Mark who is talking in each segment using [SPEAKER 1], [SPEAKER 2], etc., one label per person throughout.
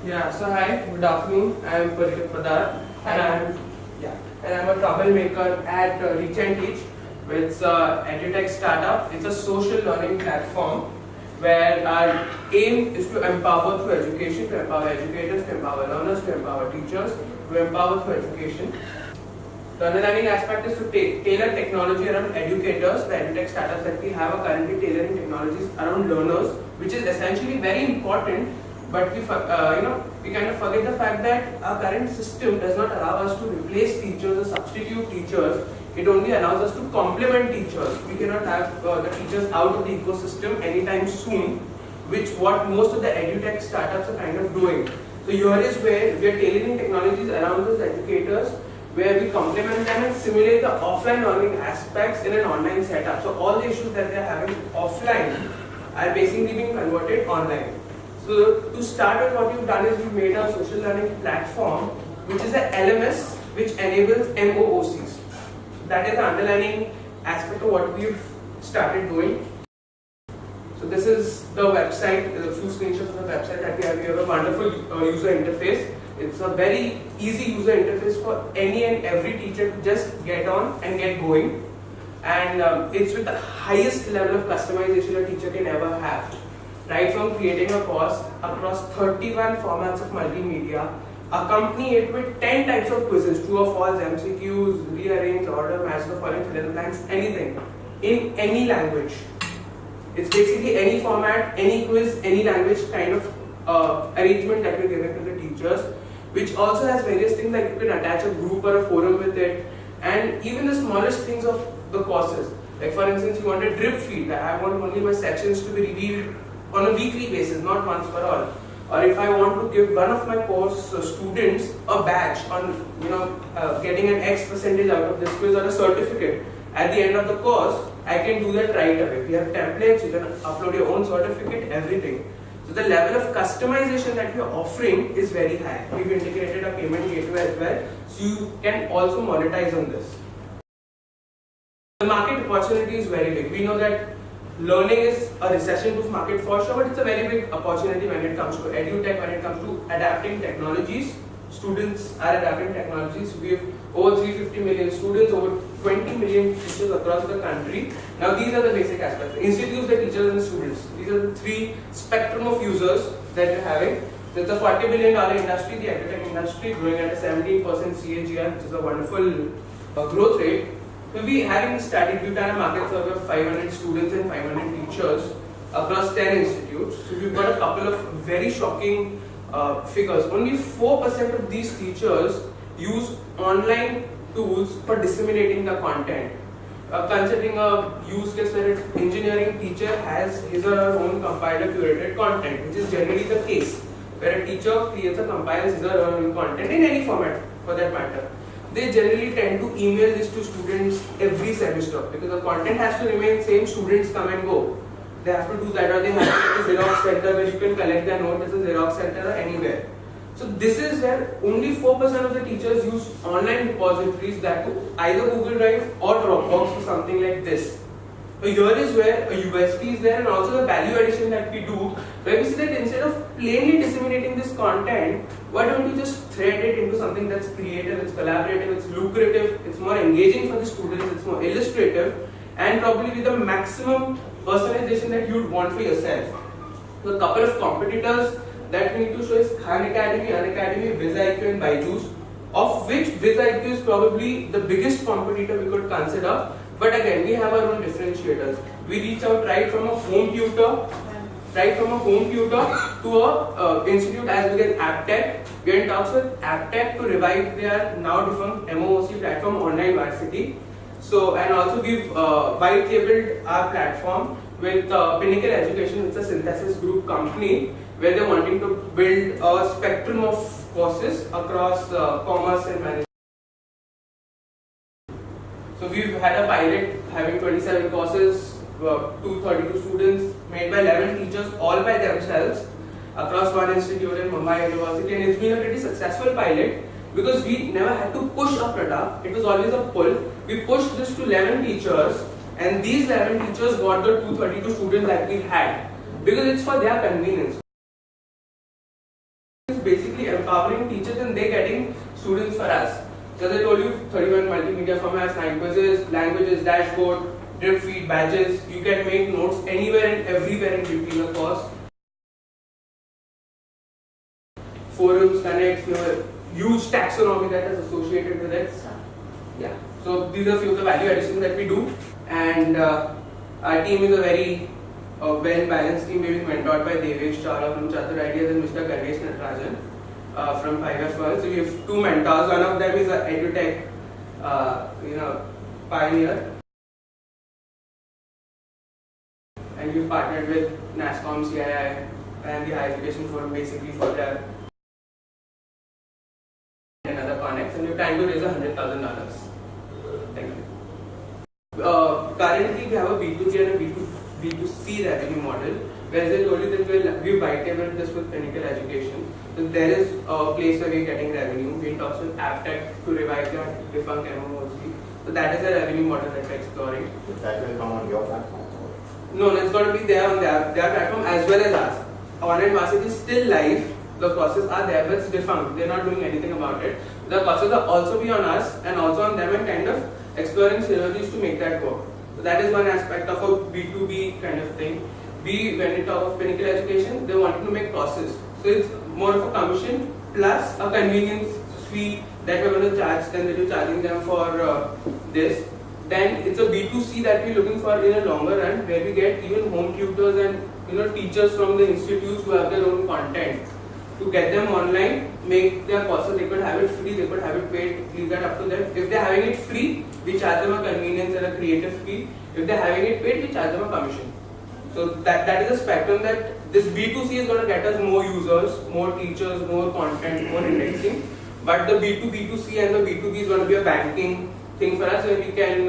[SPEAKER 1] Yeah, so hi, good afternoon. I am Pulkit Poddar and I'm a troublemaker at Reach&Teach, which is an Edu-tech startup. It's a social learning platform where our aim is to empower through education, to empower educators, to empower learners, to empower teachers, to empower through education. The underlying aspect is to tailor technology around educators. The Edu-tech startups that we have are currently tailoring technologies around learners, which is essentially very important. But we kind of forget the fact that our current system does not allow us to replace teachers or substitute teachers. It only allows us to complement teachers. We cannot have the teachers out of the ecosystem anytime soon, which what most of the Edu-tech startups are kind of doing. So here is where we are tailoring technologies around those educators, where we complement them and simulate the offline learning aspects in an online setup. So all the issues that they are having offline are basically being converted online. So to start with, what we've done is we've made a social learning platform, which is an LMS which enables MOOCs. That is the underlying aspect of what we've started doing. So this is the website. There's a few screenshots of the website that we have. We have a wonderful user interface. It's a very easy user interface for any and every teacher to just get on and get going. And it's with the highest level of customization a teacher can ever have. Right from creating a course across 31 formats of multimedia, accompany it with 10 types of quizzes, true or false, MCQs, rearrange, order, match the following, fill in the blanks, anything, in any language. It's basically any format, any quiz, any language kind of arrangement that we're giving to the teachers, which also has various things like you can attach a group or a forum with it, and even the smallest things of the courses. Like for instance, you want a drip feed. I want only my sections to be reviewed on a weekly basis, not once for all. Or if I want to give one of my course students a badge on getting an X percentage out of this quiz or a certificate at the end of the course, I can do that right away. We have templates, you can upload your own certificate, everything. So the level of customization that we are offering is very high. We've integrated a payment gateway as well, so you can also monetize on this. The market opportunity is very big. We know that learning is a recession-proof market for sure, but it's a very big opportunity when it comes to Edu-tech, when it comes to adapting technologies. Students are adapting technologies. We have over 350 million students, over 20 million teachers across the country. Now these are the basic aspects. The institutes, the teachers and the students. These are the three spectrum of users that we're having. So it's a $40 billion industry, the Edu-tech industry, growing at a 17% CAGR, which is a wonderful growth rate. So having studied, we've done a market survey of 500 students and 500 teachers across 10 institutes. So we've got a couple of very shocking figures. Only 4% of these teachers use online tools for disseminating the content. Considering a use case where an engineering teacher has his or her own compiled or curated content, which is generally the case, where a teacher creates or compiles his or her own content in any format for that matter. They generally tend to email this to students every semester because the content has to remain same, students come and go. They have to do that, or they have to get a Xerox center where you can collect their notes as a Xerox center or anywhere. So this is where only 4% of the teachers use online repositories, that to either Google Drive or Dropbox or something like this. So here is where a USP is there, and also the value addition that we do, where we see that instead of plainly disseminating this content, why don't you just thread it into something that's creative, it's collaborative, it's lucrative, it's more engaging for the students, it's more illustrative, and probably with the maximum personalization that you'd want for yourself. So a couple of competitors that we need to show is Khan Academy, Unacademy, VizIQ and Byju's, of which VizIQ is probably the biggest competitor we could consider. But again, we have our own differentiators. We reach out right from a home tutor to a institute as big as Edu-tech. We are in talks with Edu-tech to revive their now defunct MOOC platform, Online Varsity. So, and also we've white labeled our platform with Pinnacle Education, it's a synthesis group company, where they're wanting to build a spectrum of courses across commerce and management. So we've had a pilot having 27 courses, 232 students, made by 11 teachers, all by themselves, across one institute in Mumbai University, and it's been a pretty successful pilot because we never had to push a product, it was always a pull. We pushed this to 11 teachers, and these 11 teachers got the 232 students that we had because it's for their convenience. It's basically empowering teachers and they're getting students for us. So as I told you, 31 multimedia formats, 9 quizzes, languages, dashboard, drip feed, badges. You can make notes anywhere and everywhere in between the course. Forums, connects, huge taxonomy that is associated with it. Yeah. So these are few of the value additions that we do, and our team is a very well-balanced team. We've been mentored by Devesh Chawla from Chatur Ideas and Mr. Garvesh Natarajan from 5F1. So we have two mentors. One of them is an Edu-tech, pioneer, and we've partnered with NASCOM, CII, and the Higher Education Forum basically for their and other connects, and we're trying to raise $100,000. Thank you. Currently, we have a B2B and a B2C revenue model. Whereas I told you that we've white-tabled this with clinical education. So there is a place where we're getting revenue. We're in talks with Edu-tech to revive that defunct MMOC. So that is a revenue model that we're exploring.
[SPEAKER 2] That will come on your platform?
[SPEAKER 1] No, it's going to be there on their platform as well as us. Online Message is still live. The courses are there, but it's defunct. They're not doing anything about it. The courses will also be on us and also on them and kind of exploring synergies to make that work. So that is one aspect of a B2B kind of thing. When we talk of clinical education, they wanted to make courses. So it's more of a commission plus a convenience fee that we're going to charge them, that we're charging them for this. Then it's a B2C that we're looking for in a longer run, where we get even home tutors and teachers from the institutes who have their own content to get them online, make their courses. They could have it free, they could have it paid, leave that up to them. If they're having it free, we charge them a convenience and a creative fee. If they're having it paid, we charge them a commission. So that is a spectrum that this B2C is going to get us more users, more teachers, more content, more indexing. But the B2B2C and the B2B is going to be a banking thing for us where we can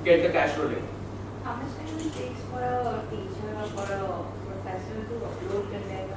[SPEAKER 1] get the cash rolling.
[SPEAKER 3] How much time it takes for a teacher or for a professor to upload content?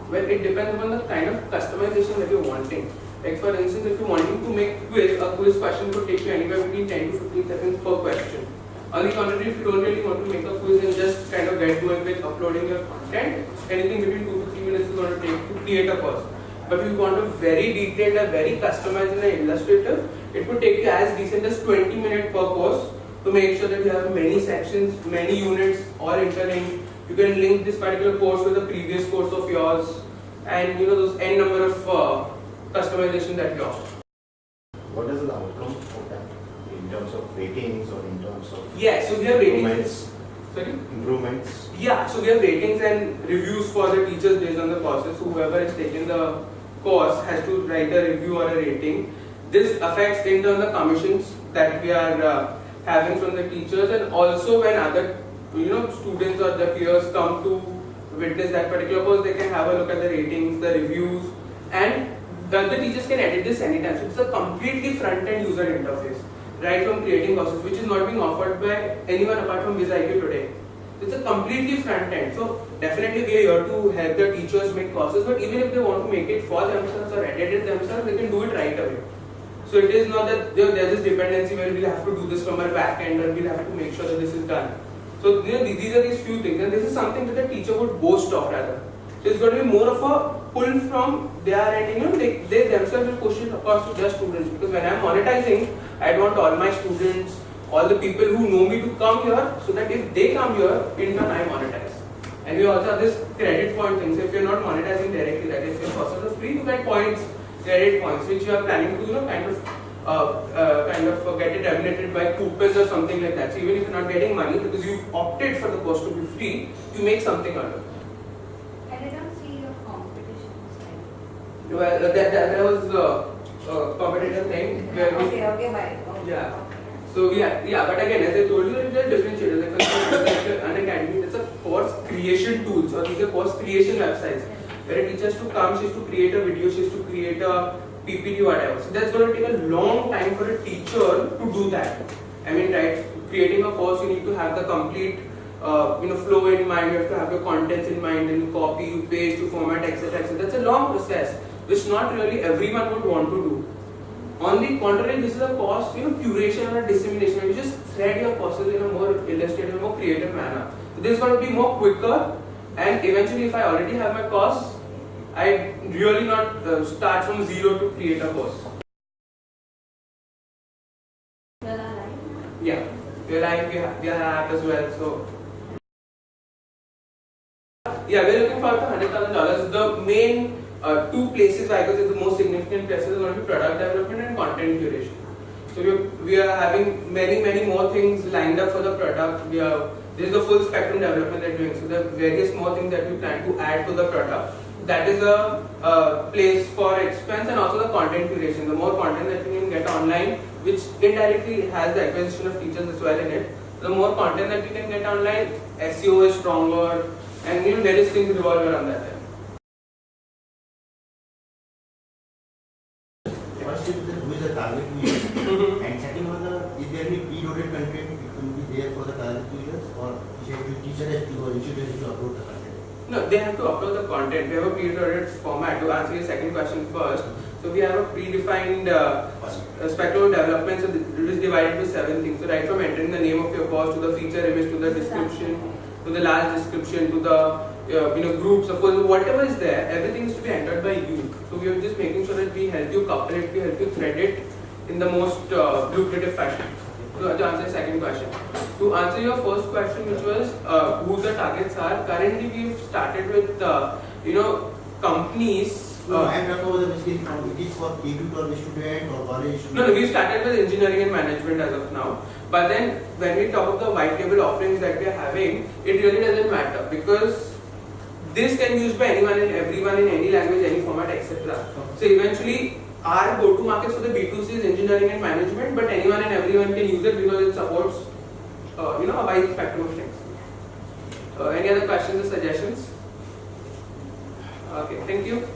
[SPEAKER 1] Well, it depends upon the kind of customization that you're wanting. Like for instance, if you're wanting to make a quiz question could take you anywhere between 10 to 15 seconds per question. On the contrary, if you don't really want to make a quiz and just kind of get going with uploading your content, anything between 2 to 3 minutes is going to take to create a course. But if you want a very detailed and very customized and illustrative, it would take you as decent as 20 minutes per course to make sure that you have many sections, many units, all interlinked. You can link this particular course with a previous course of yours, and those n number of customization that you offer.
[SPEAKER 2] What is the outcome of that in terms of ratings or in terms of
[SPEAKER 1] so we have ratings.
[SPEAKER 2] improvements?
[SPEAKER 1] Sorry?
[SPEAKER 2] Improvements?
[SPEAKER 1] Yeah, so we have ratings and reviews for the teachers based on the courses. So whoever has taken the course has to write a review or a rating. This affects in turn the commissions that we are having from the teachers, and also when other students or the peers come to witness that particular course, they can have a look at the ratings, the reviews, and the teachers can edit this anytime. So it's a completely front-end user interface, right from creating courses, which is not being offered by anyone apart from VizIQ today. It's a completely front-end. So definitely we are here to help the teachers make courses, but even if they want to make it for themselves or edit it themselves, they can do it right away. So it is not that there's this dependency where we'll have to do this from our back end or we'll have to make sure that this is done. So these are these few things, and this is something that the teacher would boast of rather. So it's going to be more of a pull from their end. They themselves will push it across to their students, because when I'm monetizing, I want all my students, all the people who know me to come here, so that if they come here, in turn I monetize. And we also have this credit point thing. So if you're not monetizing directly, that is, if your courses are free, you get points, credit points, which you are planning to kind of get it remunerated by coupons or something like that. So even if you're not getting money because you've opted for the course to be free, you make something out of it.
[SPEAKER 3] I didn't see your competition slide.
[SPEAKER 1] Well, there was a competitive thing where we,
[SPEAKER 3] Okay, bye.
[SPEAKER 1] yeah. So but again, as I told you, there are differentiators. Like an academy, it's a course creation tools, or these are course creation websites where a teacher has to come, she has to create a video, she has to create a PPT, whatever. So that's going to take a long time for a teacher to do that. I mean, right, creating a course, you need to have the complete flow in mind, you have to have your contents in mind, and you copy, you paste, you format, etc. etc. That's a long process, which not really everyone would want to do. On the contrary, this is a course, curation or dissemination, where you just thread your courses in a more illustrative, more creative manner. So this is going to be more quicker, and eventually if I already have my course, I really not start from zero to create a course. Yeah, we are live, we have an app as well. So yeah, we're looking forward to $100,000. The main two places I guess the most significant places are going to be product development and content curation. So we are having many more things lined up for the product. This is the full spectrum development that we're doing. So there are various more things that we plan to add to the product. That is a place for expense and also the content curation. The more content that you can get online, which indirectly has the acquisition of teachers as well in it. The more content that we can get online, SEO is stronger, and various things revolve around that.
[SPEAKER 2] First is who is the target user, and second one, is there any preloaded content which will be there for the target users, or teacher has to or institute has to upload the content?
[SPEAKER 1] No, they have to upload the content. We have a pre-loaded format. To answer your second question first, so we have a predefined spectrum of development, so it is divided into 7 things. So right from entering the name of your course to the feature image to the description, to the large description, to the groups, of course, whatever is there, everything is to be entered by you. So we are just making sure that we help you couple it, we help you thread it in the most lucrative fashion. So to answer your second question. To answer your first question, which was who the targets are, currently we've started with companies.
[SPEAKER 2] No, I am talking about the basically from it is for K-12 student or college student.
[SPEAKER 1] No, we started with engineering and management as of now. But then when we talk of the white label offerings that we are having, it really doesn't matter because this can be used by anyone and everyone in any language, any format, etc. So eventually our go-to markets for the B2C is engineering and management, but anyone and everyone can use it because it supports a wide spectrum of things. Any other questions or suggestions? Okay, thank you.